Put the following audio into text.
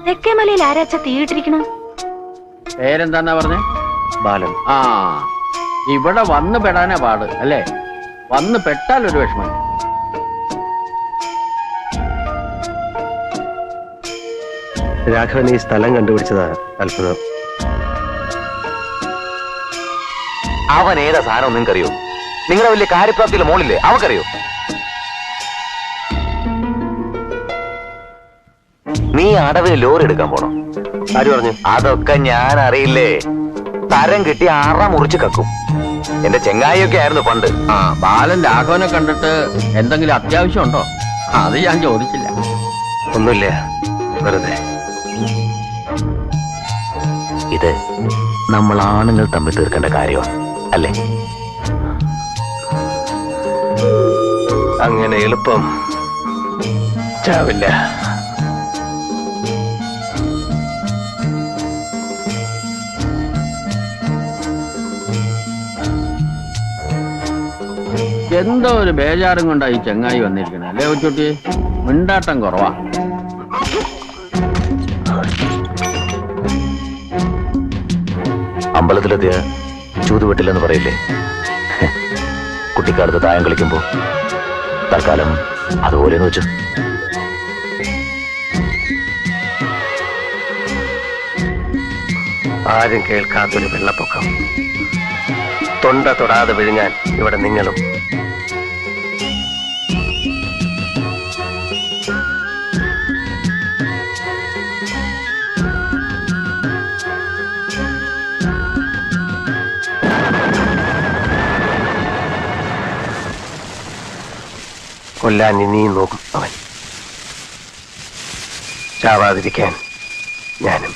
തെക്കേമലയിൽ ആരാച്ച തീയിട്ടിരിക്കണം? പേരെന്താന്നാ പറഞ്ഞേ? ബാലൻ. ആ, ഇവിടെ വന്ന് പെടാനാ പാട് അല്ലേ? വന്ന് പെട്ടാൽ ഒരു വിഷമം. രാഘവൻ ഈ സ്ഥലം കണ്ടുപിടിച്ചതാ അത്ഭുതം. അവൻ ഏതാ സാധനം നിങ്ങൾക്കറിയോ? നിങ്ങളെ വലിയ കാര്യപ്രാപ്തിയിലെ മോളില്ലേ, അവക്കറിയോ? നീ അടവിന് ലോറി എടുക്കാൻ പോണം. ആര് പറഞ്ഞു? അതൊക്കെ ഞാൻ അറിയില്ലേ. തരം കിട്ടി അറ മുറിച്ച് കക്കും. എന്റെ ചെങ്ങായിയൊക്കെ ആയിരുന്നു പണ്ട്. ആ, ബാലൻ രാഘവനെ കണ്ടിട്ട് എന്തെങ്കിലും അത്യാവശ്യം ഉണ്ടോ? അത് ഞാൻ ചോദിച്ചില്ല. ഒന്നുമില്ല, വെറുതെ. ഇത് നമ്മൾ ആണുങ്ങൾ തമ്മിൽ തീർക്കേണ്ട കാര്യമാണ് അല്ലേ? അങ്ങനെ എളുപ്പം ചാവില്ല. എന്തോ ഒരു ബേജാറും കൊണ്ടാ ഈ ചെങ്ങായി വന്നിരിക്കണേ അല്ലേ കൊച്ചുട്ടി? മിണ്ടാട്ടം കുറവാ. അമ്പലത്തിലെത്തിയ ചൂതുവെട്ടില്ലെന്ന് പറയില്ലേ? കുട്ടിക്കാലത്ത് തായം കളിക്കുമ്പോ തൽക്കാലം അതുപോലെന്ന് വെച്ചു. ആരും കേൾക്കാത്തൊരു വെള്ളപ്പൊക്കം. തൊണ്ട തൊടാതെ വിഴുങ്ങാൻ ഇവിടെ നിങ്ങളും. കൊല്ലാൻ ഇനിയും നോക്കും അവൻ. ചാവാതിരിക്കാൻ ഞാനും.